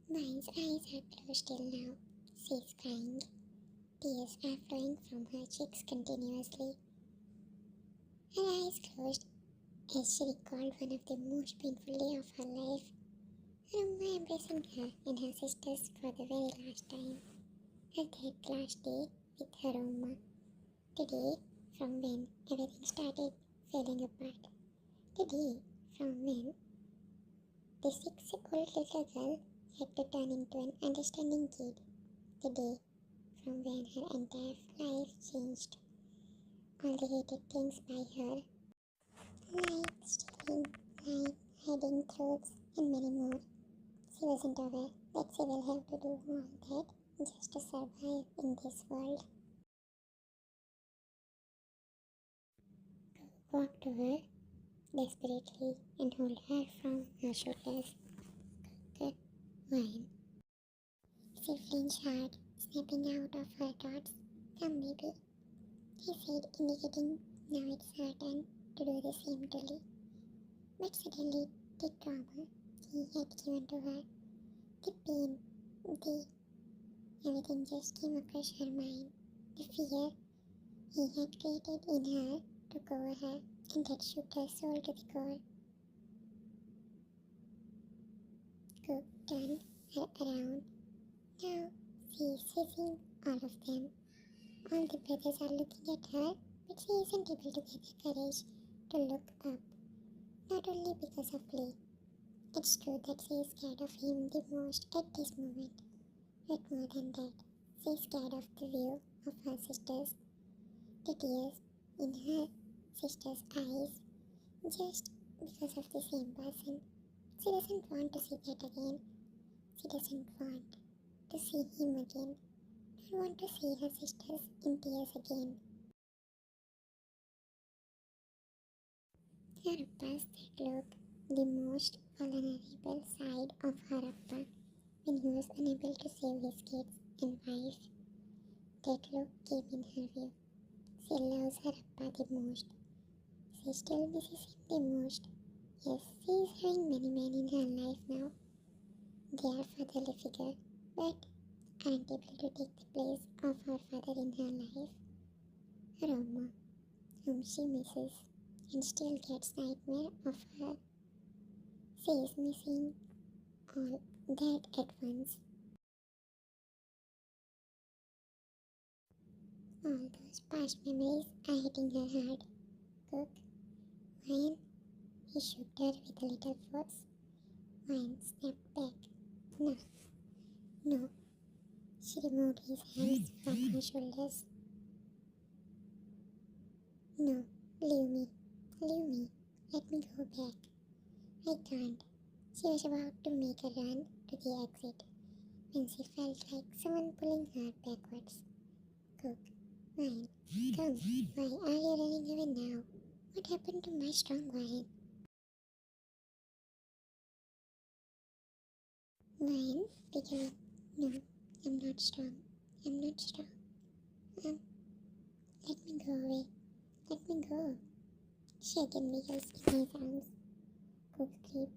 Mine's eyes are closed till now. She's crying. Tears are flowing from her cheeks continuously. Her eyes closed as she recalled one of the most painful days of her life. Her Amma embracing her and her sisters for the very last time. Her that last day with her Amma. The day from when everything started falling apart. The day from when the 6-year-old little girl had to turn into an understanding kid. The day from when her entire life changed. All the hated things by her, like stealing, lying, hiding truths, and many more. She wasn't aware that she will have to do all that just to survive in this world. Walk to her desperately and hold her from her shoulders. Good wine. She flinched hard, snapping out of her thoughts. Come, baby, he said, indicating now it's her turn to do the same to Lee. But suddenly, the trauma he had given to her, the pain, everything just came across her mind. The fear he had created in her took over her, and that shook her soul to the core. Cook turned her around. Now she is facing all of them. All the brothers are looking at her, but she isn't able to get the courage to look up. Not only because of Lee. It's true that she is scared of him the most at this moment. But more than that, she is scared of the view of her sisters. The tears in her sister's eyes, just because of the same person. She doesn't want to see that again. She doesn't want to see him again. Don't want to see her sisters in tears again. Her Appa's that look, the most vulnerable side of her Appa when he was unable to save his kids and wife. That look came in her view. She loves her Appa the most. She still misses him the most. Yes, she is having many men in her life now. They are fatherly figure, but aren't able to take the place of her father in her life. Her Amma, whom she misses and still gets nightmare of her. She is missing all that at once. All those past memories are hitting her hard. Cook, wine. He shook her with a little force. Wine snapped back. No, no. She removed his hands from her shoulders. No, leave me. Leave me. Let me go back. I can't. She was about to make a run to the exit when she felt like someone pulling her backwards. Cook, wine, come. Why are you running away now? What happened to my strong wine? Wine, began. No, I'm not strong. I'm not strong. Let me go away. Let me go. She again wiggles in his arms. Cook's grip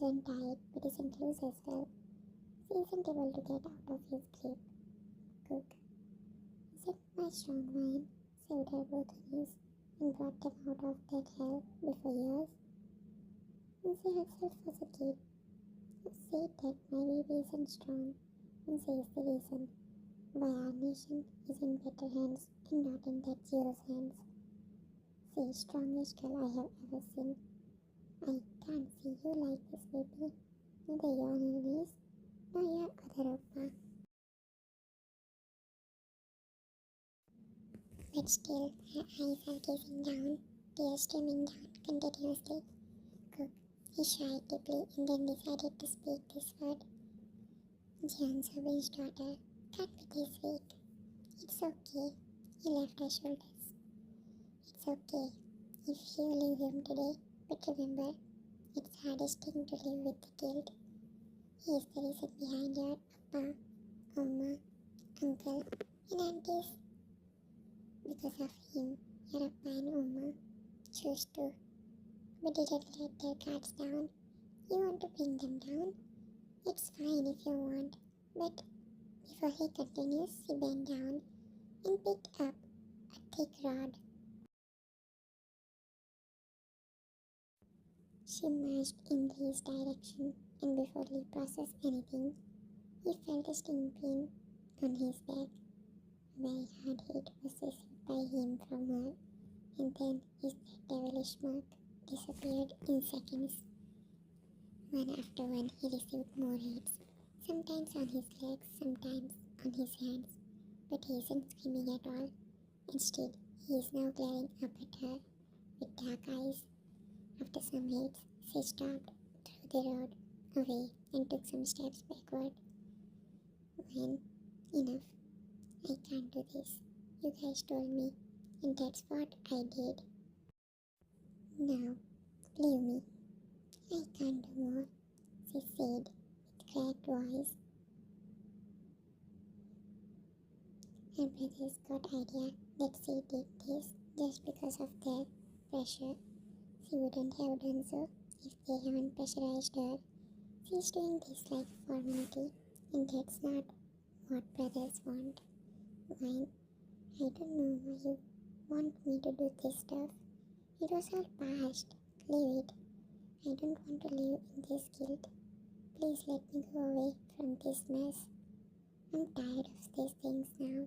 isn't tight, but isn't loose as well. She isn't able to get out of his grip. Cook, is it my strong wine? Saved her both knees and brought them out of that hell before years. And she herself was a kid. Said that my baby isn't strong, and she is the reason why our nation is in better hands and not in that zero's hands. She is strongest girl I have ever seen. I can't see you like this, baby. Neither your knees nor your other Appa. But still, her eyes are gazing down, tears streaming down continuously. Cook, he sighed deeply and then decided to speak this word. Jan Sabin's daughter can't be this weak. It's okay. He left her shoulders. It's okay if you leave him today, but remember, it's hardest thing to live with the guilt. He is the reason behind your Appa, Amma, uncle, and aunties. Because of him, your Appa and Amma choose to, but didn't let their guards down. You want to bring them down? It's fine if you want, but before he continues, she bent down and picked up a thick rod. She marched in Lee's direction, and before Lee processed anything, he felt a sting pain on his back. A very hard hit was received by him from her, and then his devilish mark disappeared in seconds. One after one, he received more hits, sometimes on his legs, sometimes on his hands, but he isn't screaming at all. Instead, he is now glaring up at her with dark eyes. After some hits, she stopped, threw the rod away, and took some steps backward. When, enough, I can't do this. You guys told me, and that's what I did. Now, leave me. I can't do more, she said with cracked voice. Her brothers got idea that she did this just because of their pressure. She wouldn't have done so if they haven't pressurized her. She's doing this like a formality, and that's not what brothers want. Wine, I don't know why you want me to do this stuff. It was all past. Leave it. I don't want to live in this guilt. Please let me go away from this mess. I'm tired of these things now.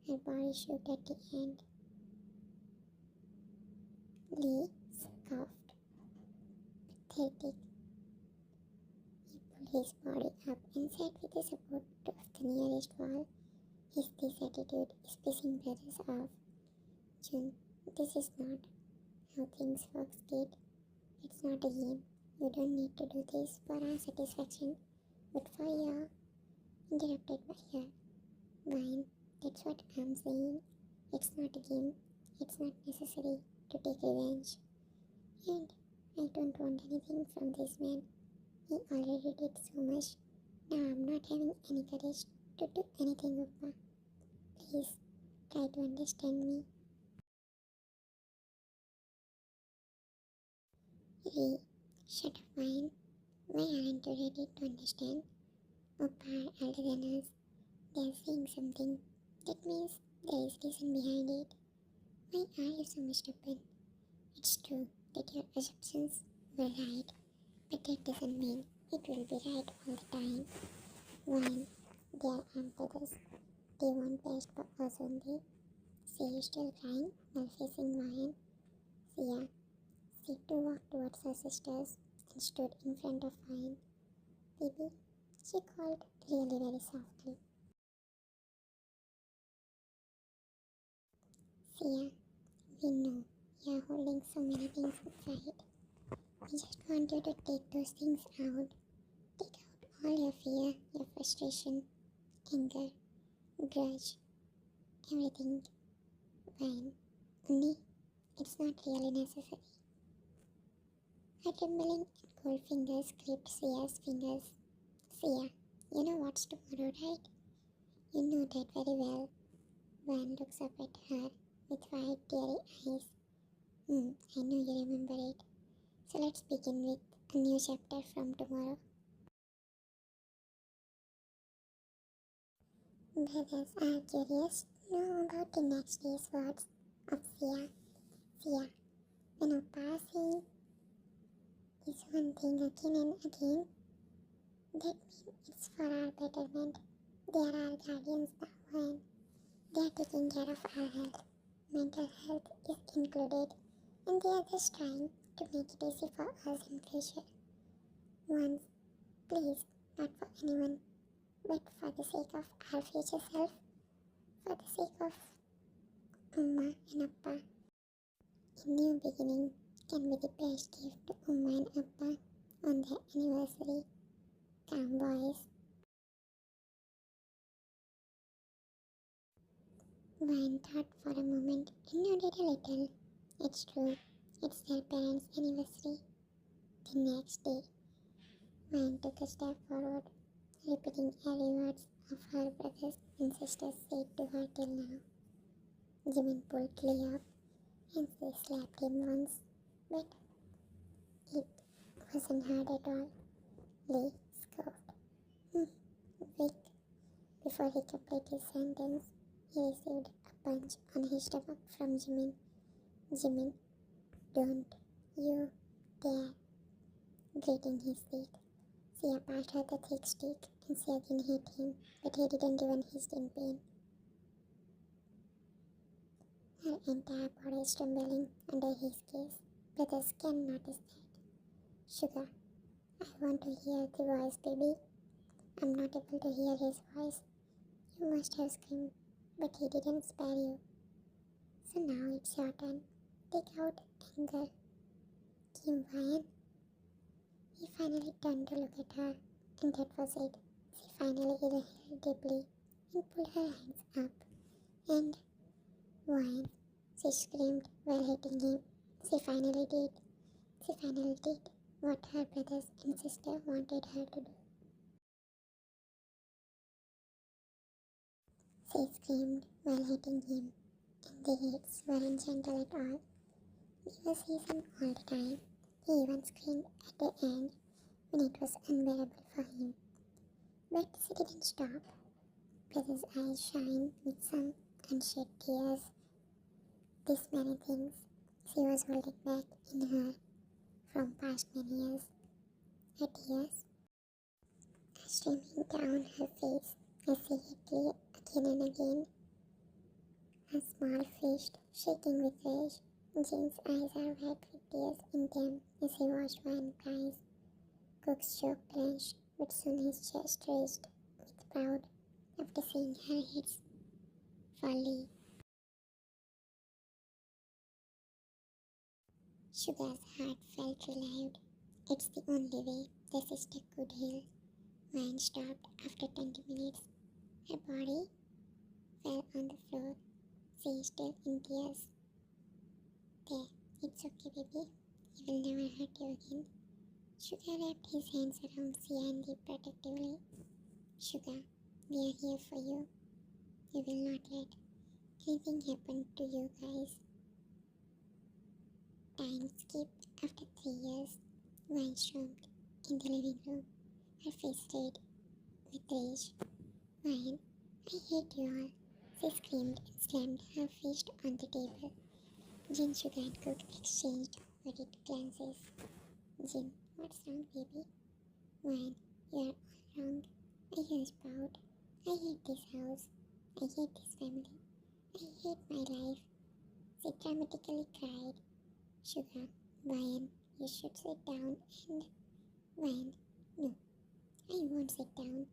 Her body shook at the end. Lee scoffed. Pathetic. He pulled his body up and sat with the support of the nearest wall. His this attitude is pissing brothers off. June, this is not how things work, kid. It's not a game. You don't need to do this for our satisfaction, but for your... Interrupted by her. Wine, that's what I'm saying. It's not a game. It's not necessary to take revenge. And I don't want anything from this man. He already did so much. Now I'm not having any courage to do anything, Uppa. Please, try to understand me. Lee, shut up, Wine. Why aren't you ready to understand? Uppa are older than us. They're saying something. That means there is reason behind it. Why are you so stupid? It's true that your assumptions were right, but that doesn't mean it will be right all the time. Wine, they are brothers. They want best for us only. She is still crying while facing Wine. Sia, she too walked towards her sisters and stood in front of Wine. Baby, she called really very softly. Sia, we know you are holding so many things inside. We just want you to take those things out. Take out all your fear, your frustration, anger, grudge, everything. Fine. Only, it's not really necessary. Her trembling and cold fingers gripped Sia's fingers. Sia, you know what's tomorrow, right? You know that very well. Van looks up at her with wide, teary eyes. I know you remember it. So let's begin with a new chapter from tomorrow. Brothers are curious to know about the next day's words of Sia. Sia, when Uppa saying is one thing again and again, that means it's for our betterment. They are our guardians now and they are taking care of our health. Mental health is included, and they are just trying to make it easy for us in future. Once, please, not for anyone, but for the sake of our future self, for the sake of Umma and Appa. A new beginning can be the best gift to Umma and Appa on their anniversary. Calm boys. Vine thought for a moment and nodded a little. It's true, it's their parents' anniversary. The next day, Vine took a step forward, repeating every word of her brothers and sisters said to her till now. Jimin pulled Lee up and they slapped him once, but it wasn't hard at all. Lee scoffed. Before he completed his sentence, he received a punch on his stomach from Jimin. Jimin, don't you dare! Grating his teeth. Sia passed her the thick stick and she again hit him, but he didn't even hist in pain. Her entire body is trembling under his gaze. Brothers can notice that. Sugar, I want to hear the voice, baby. I'm not able to hear his voice. You must have screamed, but he didn't spare you. So now it's your turn. Take out anger. Kim Ryan. He finally turned to look at her, and that was it. She finally inhaled deeply and pulled her hands up. And Ryan, she screamed while hitting him. She finally did. She finally did what her brothers and sister wanted her to do. She screamed while hitting him, and the hits weren't gentle at all. He was hissing all the time. He even screamed at the end when it was unbearable for him. But she didn't stop. Brother's eyes shined with some unshed tears. This many things she was holding back in her from past many years. Her tears are streaming down her face as she hit Lee again and again. Her small fist shaking with rage. Jin's eyes are wet with tears in them as he watched Ryan cries. Cook's jaw clenched, but soon his chest raised with pride after seeing her hits for Lee. Sugar's heart felt relieved. It's the only way the sister could heal. Ryan stopped after 20 minutes. Her body fell on the floor. She is still in tears. There, it's okay, baby. He will never hurt you again. Sugar wrapped his hands around Sia and Lee protectively. Sugar, we are here for you. We will not let anything happen to you guys. Time skipped after 3 years. Ryan stormed in the living room. Her face red with rage. Ryan, I hate you all. She screamed and slammed her fist on the table. Jin, Sugar and Cook exchanged worried glances. Jin, what's wrong, baby? Ryan, you are all wrong. I hear Sprout. I hate this house. I hate this family. I hate my life. She dramatically cried. Sugar, Ryan, you should sit down and... Ryan, no, I won't sit down.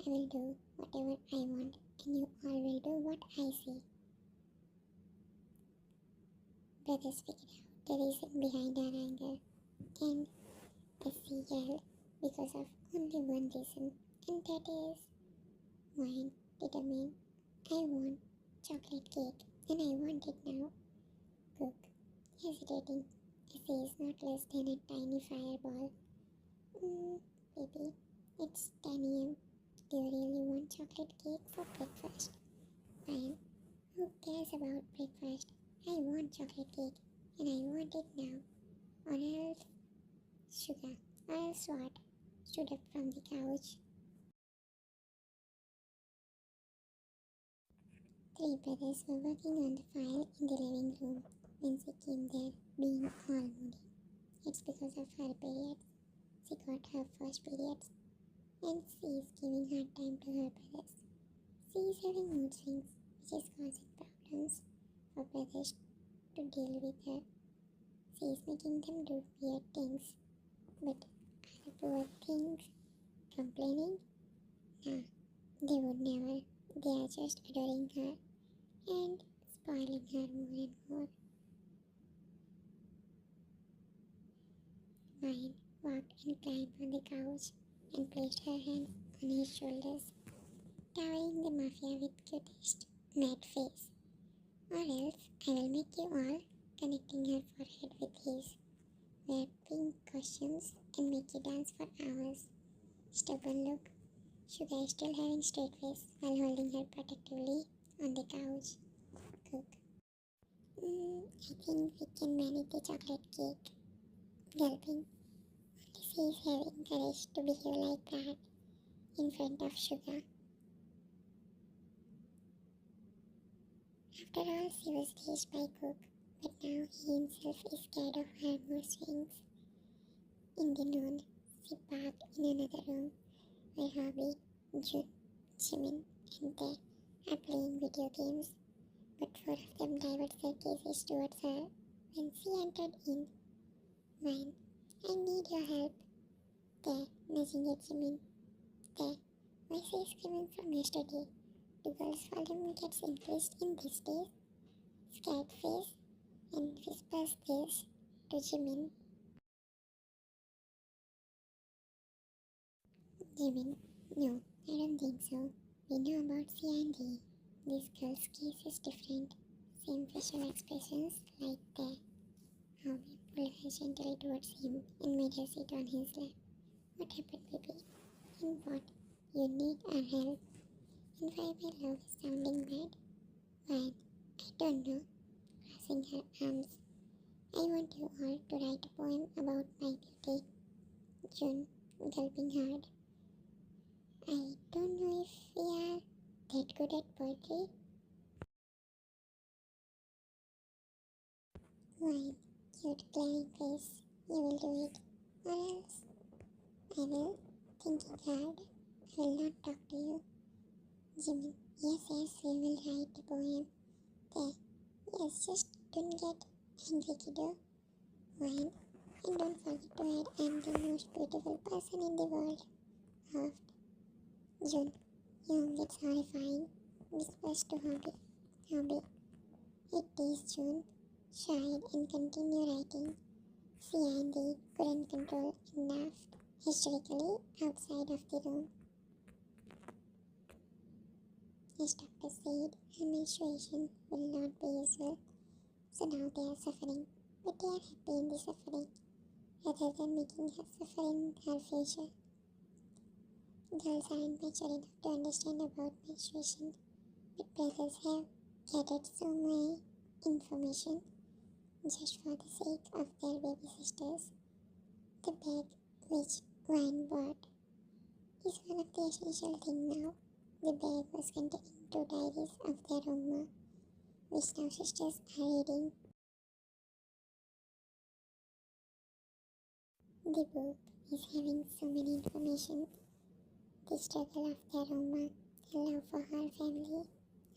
I will do whatever I want and you all will do what I say. Brothers figured out the reason behind her anger and she yelled because of only one reason, and that is Ryan determined. I want chocolate cake and I want it now. Cook, hesitating, if he is not less than a tiny fireball. Baby, it's 10 a.m. Do you really want chocolate cake for breakfast? Ryan, who cares about breakfast? I want chocolate cake and I want it now. Or else, Sugar, or else what? Stood up from the couch. Three brothers were working on the file in the living room when she came there, being all moody. It's because of her periods. She got her first periods, and she is giving hard time to her brothers. She is having mood swings, which is causing problems for brothers to deal with her. She is making them do weird things, but are the poor things complaining? Nah, they would never. They are just adoring her and spoiling her more and more. Ryan walked and climbed on the couch and placed her hands on his shoulders, towering the Mafia with cutest mad face. Or else I will make you all, connecting her forehead with his, wear pink costumes and make you dance for hours. Stubborn look. Sugar is still having straight face while holding her protectively on the couch. Cook. I think we can manage the chocolate cake. Gulping. Only she is having courage to behave like that in front of Sugar. Ryan, who cares about breakfast? I want chocolate cake and I want it now. Or else, Sugar, or else what? Stood up from the couch. After all, she was raised by Cook, but now he himself is scared of her mood swings. In the noon, she parked in another room where Hobby, June, Jimin, and Tae are playing video games, but four of them divert their gazes towards her when she entered in. Mine, I need your help. Tae, nudging at Jimin. Tae, why is she screaming from yesterday? The girl's volume gets increased in these days. Scared face and whispers this to Jimin. Jimin, no, I don't think so. We know about C&D. This girl's case is different. Same facial expressions like that. How we pulled her gently towards him and made her sit on his lap. What happened, baby? And what? You need our help. And why my love is sounding bad? Why? I don't know. Crossing her arms. I want you all to write a poem about my beauty. June, gulping hard. I don't know if we are that good at poetry. Why, cute glaring face, you will do it. Or else, I will, thinking hard, I will not talk to you. Jimmy, yes, we will write the poem. There, yes, just don't get angry, kiddo. Wine, and don't forget to add I am the most beautiful person in the world. Huffed. June, you, it's horrifying. Whispers to Hobby. Hobby, it is June. Shied and continue writing. She and they couldn't control and laughed hysterically outside of the room. His doctor said her menstruation will not be usual, so now they are suffering, but they are happy in the suffering, rather than making her suffer in her future. Girls aren't mature enough to understand about menstruation, but brothers have gathered so much information just for the sake of their baby sisters. The bag which Ryan bought is one of the essential things now. The bag was containing 2 diaries of their own, which now sisters are reading. The book is having so many information. The struggle of their own, the love for her family,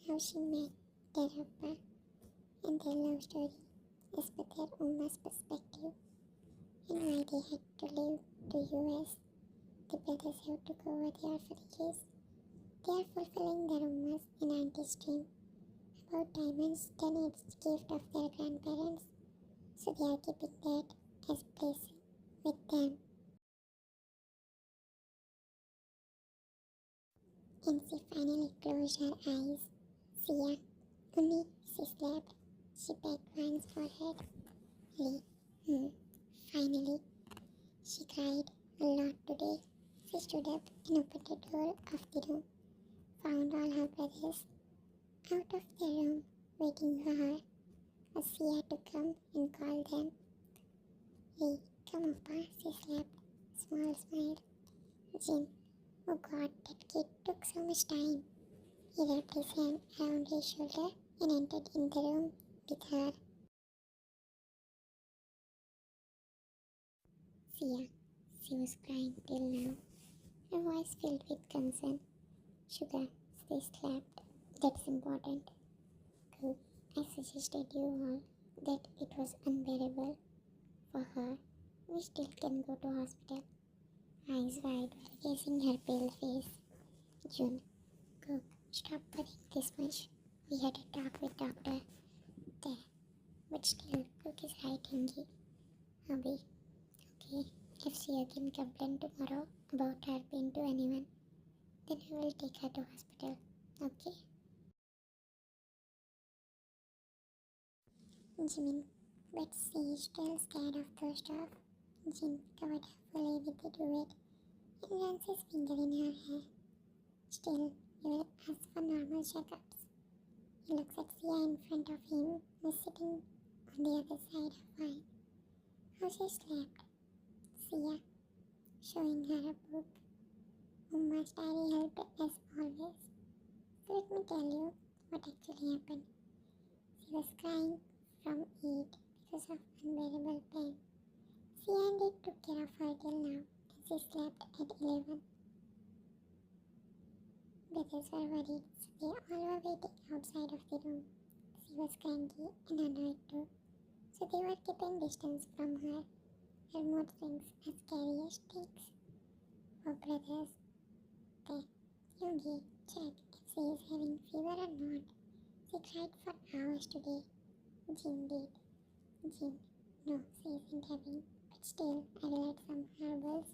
how she met their Appa, and their love story is with their Umma's perspective, and why they had to leave to US. The brothers have to go over the orphanages. They are fulfilling their Umma's and auntie's dream about diamonds, then it's the gift of their grandparents, so they are keeping that as blessing with them. And she finally closed her eyes. Sia, only she slept. She pecked Ryan's forehead. Lee, finally. She cried a lot today. She stood up and opened the door of the room, found all her brothers out of the room, waiting for her. Sia to come and call them. Hey, come Appa, she slept. Small smile. Jin, oh God, that kid took so much time. He wrapped his hand around his shoulder and entered in the room with her. Sia, she was crying till now, her voice filled with concern. Sugar, she slept. That's important. Cook, I suggested you all that it was unbearable for her. We still can go to hospital. Eyes wide while gazing her pale face. June, Cook, stop worrying this much. We had a talk with doctor there, but still, Cook is right, Hingy. Hobby, okay, if she again complains tomorrow about her pain to anyone, then we will take her to hospital, okay? Jimin, but she is still scared of the stuff. Jin covered her fully with the duvet and runs his finger in her hair. Still, he will ask for normal checkups. He looks at Sia in front of him, who is sitting on the other side of Wine. How she slept. Sia, showing her a book. Umma's diary helped as always. So let me tell you what actually happened. She was crying from it because of unbearable pain. She and it took care of her till now, and she slept at 11. Brothers were worried, so they all were waiting outside of the room. She was cranky and annoyed too, so they were keeping distance from her. Her mood swings as scary as sticks. Oh brothers, they, Yogi, check if she is having fever or not. She cried for hours today. Jin did. Jin, no, she isn't having, but still, I will add some herbals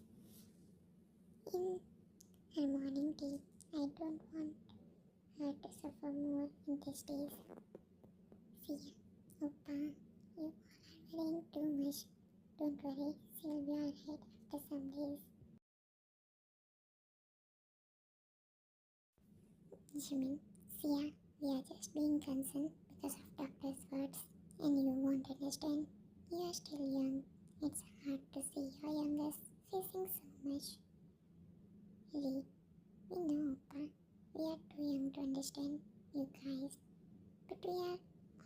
in her morning tea. I don't want her to suffer more in these days. See, Oppa, you all are worrying too much. Don't worry, she'll be alright after some days. Jimin, Sia, we are just being concerned because of doctor's words, and you won't understand. You are still young. It's hard to see your youngest facing so much. Lee, we know, Oppa. We are too young to understand you guys, but we are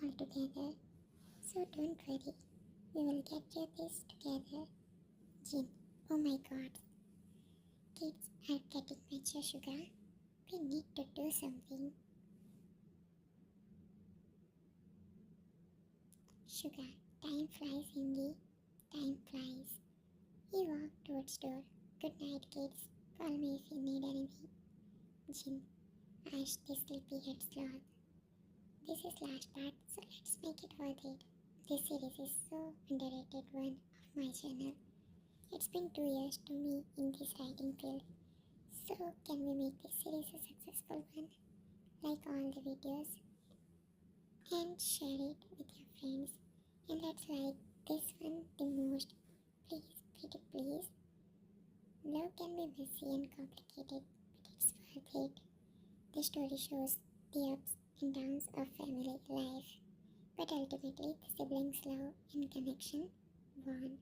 all together. So don't worry. We will get through this together. Jin, oh my god. Kids are getting mature, Sugar. We need to do something. Sugar, time flies, Indy. Time flies. He walked towards door. Good night, kids. Call me if you need anything. Jin, asked the sleepyhead sloth. This is last part, so let's make it worth it. This series is so underrated one of my channel. It's been 2 years to me in this writing field. So can we make this series a successful one? Like all the videos and share it with your friends. And let's like this one the most. Please, pretty please. Love can be messy and complicated, but it's worth it. The story shows the ups and downs of family life, but ultimately the siblings' love and connection won.